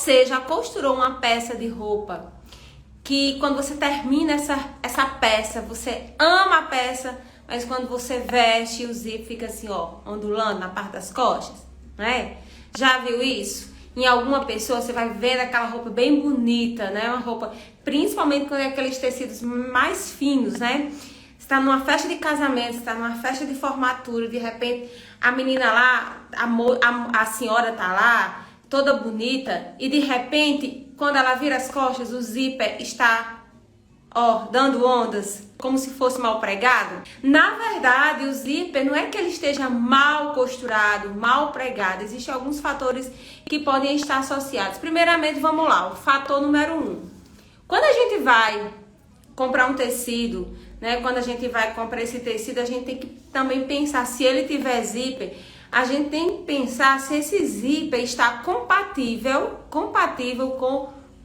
você já costurou uma peça de roupa que quando você termina essa peça, você ama a peça, mas quando você veste, o zíper fica assim, ó, ondulando na parte das costas, né? Já viu isso? Em alguma pessoa você vai ver aquela roupa bem bonita, né? Uma roupa, principalmente com aqueles tecidos mais finos, né? Você tá numa festa de casamento, você tá numa festa de formatura, de repente a menina lá, a senhora tá lá, toda bonita, e de repente, quando ela vira as costas, o zíper está, ó, dando ondas, como se fosse mal pregado. Na verdade, o zíper não é que ele esteja mal costurado, mal pregado. Existem alguns fatores que podem estar associados. Primeiramente, vamos lá, o fator número 1. Quando a gente vai comprar um tecido, né? Quando a gente vai comprar esse tecido, a gente tem que também pensar, se ele tiver zíper, a gente tem que pensar se esse zíper está compatível com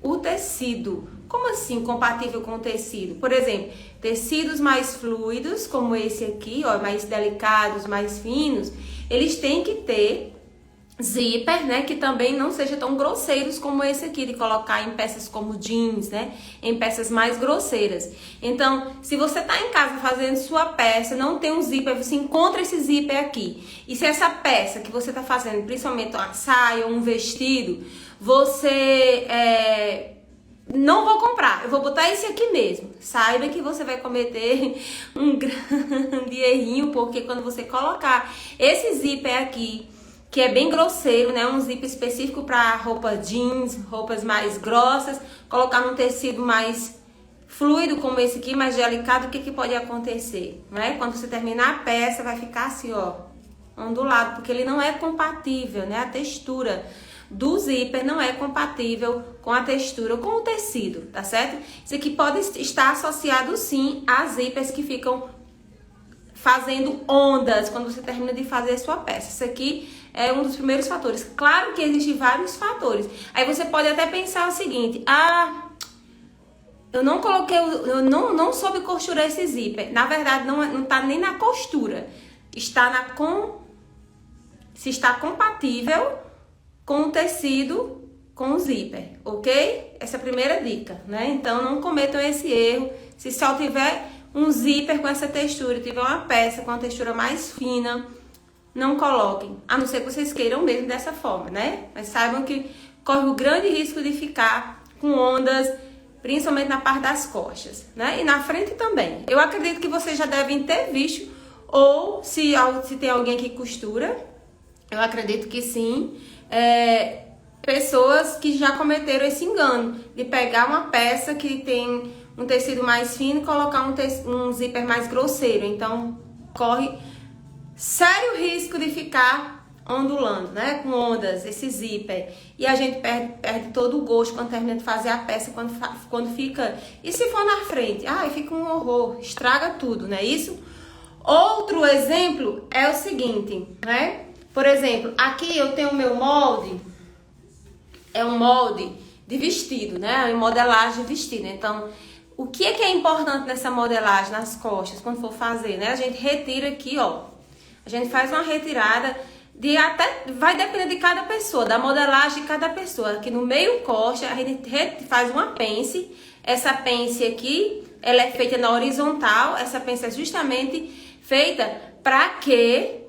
o tecido. Como assim compatível com o tecido? Por exemplo, tecidos mais fluidos, como esse aqui, ó, mais delicados, mais finos, eles têm que ter zíper, né, que também não seja tão grosseiros como esse aqui, de colocar em peças como jeans, né, em peças mais grosseiras. Então, se você tá em casa fazendo sua peça, não tem um zíper, você encontra esse zíper aqui. E se essa peça que você tá fazendo, principalmente uma saia ou um vestido, você não vou comprar, eu vou botar esse aqui mesmo. Saiba que você vai cometer um grande errinho, porque quando você colocar esse zíper aqui, que é bem grosseiro, né? Um zíper específico para roupa jeans, roupas mais grossas, colocar num tecido mais fluido como esse aqui, mais delicado, o que pode acontecer, né? Quando você terminar a peça, vai ficar assim, ó, ondulado, porque ele não é compatível, né? A textura do zíper não é compatível com a textura, com o tecido, tá certo? Isso aqui pode estar associado sim a zíperes que ficam fazendo ondas quando você termina de fazer a sua peça. Isso aqui é um dos primeiros fatores. Claro que existem vários fatores. Aí você pode até pensar o seguinte: eu não coloquei, eu não soube costurar esse zíper. Na verdade, não tá nem na costura. Está se está compatível com o tecido, com o zíper, ok? Essa é a primeira dica, né? Então, não cometam esse erro. Se só tiver um zíper com essa textura, tiver uma peça com uma textura mais fina, não coloquem. A não ser que vocês queiram mesmo dessa forma, né? Mas saibam que corre o grande risco de ficar com ondas, principalmente na parte das costas, né? E na frente também. Eu acredito que vocês já devem ter visto, ou se tem alguém que costura, eu acredito que sim, pessoas que já cometeram esse engano de pegar uma peça que tem um tecido mais fino e colocar um zíper mais grosseiro. Então, corre sério risco de ficar ondulando, né? Com ondas, esse zíper. E a gente perde todo o gosto quando termina de fazer a peça, quando fica... E se for na frente? Fica um horror, estraga tudo, não é isso? Outro exemplo é o seguinte, né? Por exemplo, aqui eu tenho o meu molde, é um molde de vestido, né? Uma modelagem de vestido. Então, o que é importante nessa modelagem nas costas, quando for fazer, né? A gente retira aqui, ó. A gente faz uma retirada vai depender de cada pessoa, da modelagem de cada pessoa. Aqui no meio costa, a gente faz uma pence. Essa pence aqui, ela é feita na horizontal. Essa pence é justamente feita para que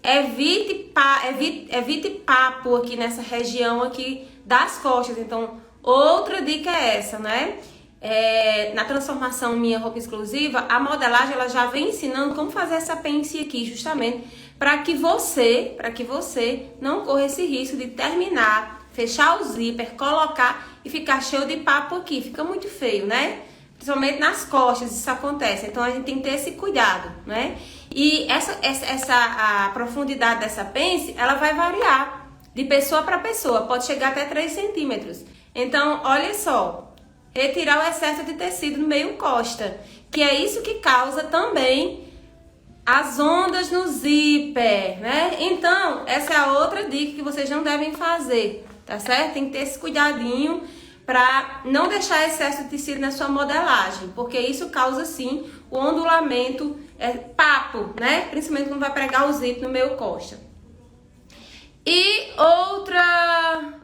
evite papo aqui nessa região aqui das costas. Então, outra dica é essa, né? Na transformação Minha Roupa Exclusiva, a modelagem ela já vem ensinando como fazer essa pence aqui, justamente para que você não corra esse risco de terminar, fechar o zíper, colocar e ficar cheio de papo aqui. Fica muito feio, né? Principalmente nas costas isso acontece. Então a gente tem que ter esse cuidado, né? E a profundidade dessa pence, ela vai variar de pessoa para pessoa, pode chegar até 3 centímetros. Então, olha só, retirar o excesso de tecido no meio costa, que é isso que causa também as ondas no zíper, né? Então, essa é a outra dica que vocês não devem fazer, tá certo? Tem que ter esse cuidadinho para não deixar excesso de tecido na sua modelagem, porque isso causa sim o ondulamento, papo, né? Principalmente quando vai pregar o zíper no meio costa. E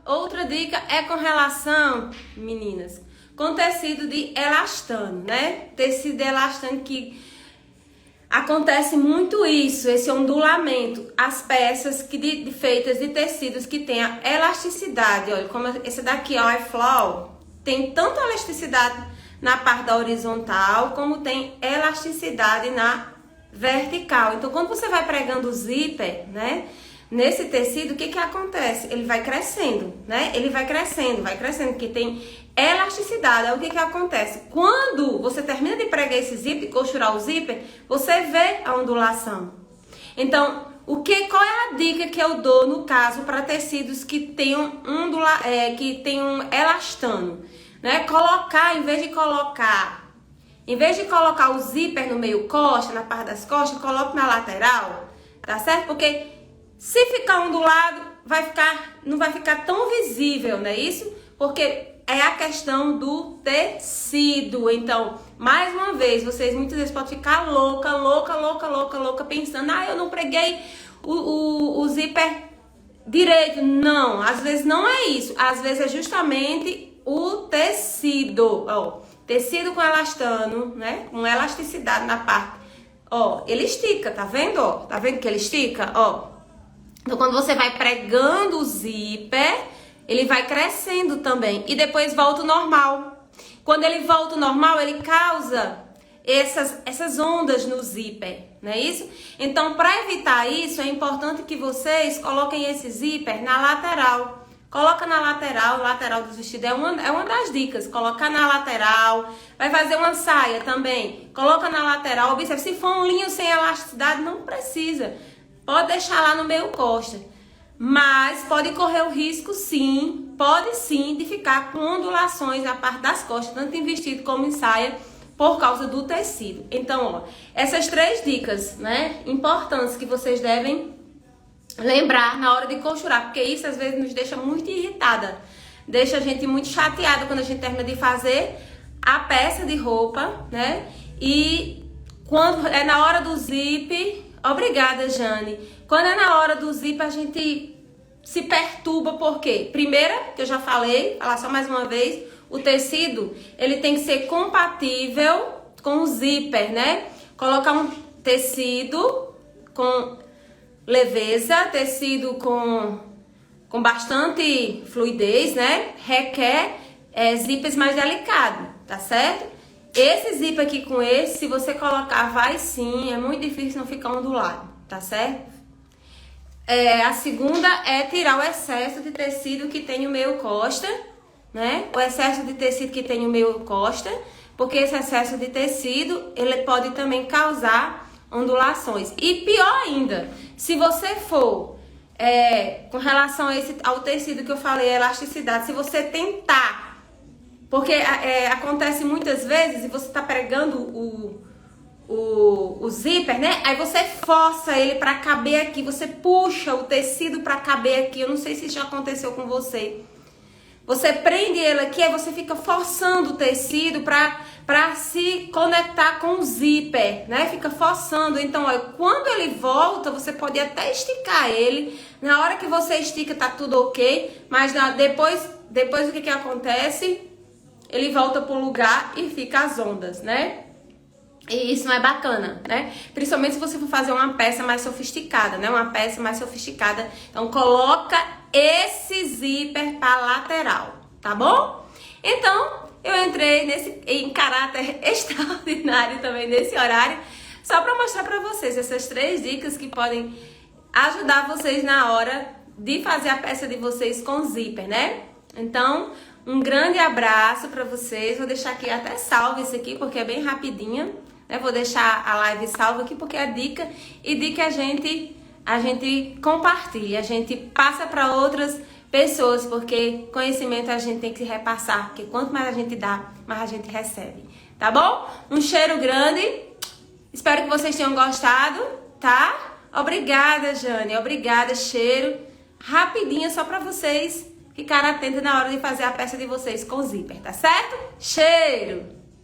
outra dica é com relação, meninas, com tecido de elastano, né? Tecido de elastano que acontece muito isso, esse ondulamento. As peças feitas de tecidos que tem a elasticidade, olha, como esse daqui, ó, é flow, tem tanto elasticidade na parte da horizontal, como tem elasticidade na vertical. Então, quando você vai pregando o zíper, né, nesse tecido, o que que acontece? Ele vai crescendo, né? Ele vai crescendo, porque tem elasticidade. Aí o que que acontece? Quando você termina de pregar esse zíper, costurar o zíper, você vê a ondulação. Então, qual é a dica que eu dou no caso para tecidos que tenham elastano, né? Em vez de colocar o zíper no meio costa, na parte das costas, coloque na lateral, tá certo? Porque se ficar ondulado, não vai ficar tão visível, não é isso? Porque é a questão do tecido. Então, mais uma vez, vocês muitas vezes podem ficar louca, pensando, eu não preguei o zíper direito. Não, às vezes não é isso. Às vezes é justamente o tecido. Ó, tecido com elastano, né? Com elasticidade na parte. Ó, ele estica, tá vendo? Ó, tá vendo que ele estica? Ó. Então, quando você vai pregando o zíper, ele vai crescendo também. E depois volta ao normal. Quando ele volta ao normal, ele causa essas ondas no zíper, não é isso? Então, para evitar isso, é importante que vocês coloquem esse zíper na lateral. Coloca na lateral do vestido é uma das dicas. Colocar na lateral. Vai fazer uma saia também. Coloca na lateral. Observe, se for um linho sem elasticidade, não precisa. Pode deixar lá no meio costa. Mas pode correr o risco, sim, de ficar com ondulações na parte das costas, tanto em vestido como em saia, por causa do tecido. Então, ó, essas 3 dicas, né, importantes que vocês devem lembrar na hora de costurar, porque isso às vezes nos deixa muito irritada, deixa a gente muito chateada quando a gente termina de fazer a peça de roupa, né, e quando é na hora do zip. Obrigada, Jane. Quando é na hora do zíper, a gente se perturba, por quê? Primeira, que eu já falei, falar só mais uma vez, o tecido, ele tem que ser compatível com o zíper, né? Colocar um tecido com leveza, tecido com bastante fluidez, né? Requer zíperes mais delicados, tá certo? Esse zíper aqui com esse, se você colocar, vai sim, é muito difícil não ficar ondulado, tá certo? A segunda é tirar o excesso de tecido que tem no meio costa, né? O excesso de tecido que tem no meio costa, porque esse excesso de tecido, ele pode também causar ondulações. E pior ainda, se você for, com relação ao tecido que eu falei, a elasticidade, se você tentar. Porque acontece muitas vezes, e você tá pregando o zíper, né? Aí você força ele pra caber aqui, você puxa o tecido pra caber aqui. Eu não sei se isso já aconteceu com você. Você prende ele aqui, aí você fica forçando o tecido pra se conectar com o zíper, né? Fica forçando. Então, ó, quando ele volta, você pode até esticar ele. Na hora que você estica, tá tudo ok. Mas depois o que acontece? Ele volta pro lugar e fica as ondas, né? E isso não é bacana, né? Principalmente se você for fazer uma peça mais sofisticada, né? Uma peça mais sofisticada. Então, coloca esse zíper pra lateral, tá bom? Então, eu entrei em caráter extraordinário também nesse horário, só pra mostrar pra vocês essas 3 dicas que podem ajudar vocês na hora de fazer a peça de vocês com zíper, né? Então, um grande abraço pra vocês. Vou deixar aqui até salvo isso aqui, porque é bem rapidinha, né? Vou deixar a live salva aqui, porque é dica e dica a gente compartilha, a gente passa para outras pessoas, porque conhecimento a gente tem que repassar, porque quanto mais a gente dá, mais a gente recebe, tá bom? Um cheiro grande, espero que vocês tenham gostado, tá? Obrigada, Jane, obrigada, cheiro, rapidinho só pra vocês ficarem atentos na hora de fazer a peça de vocês com zíper, tá certo? Cheiro!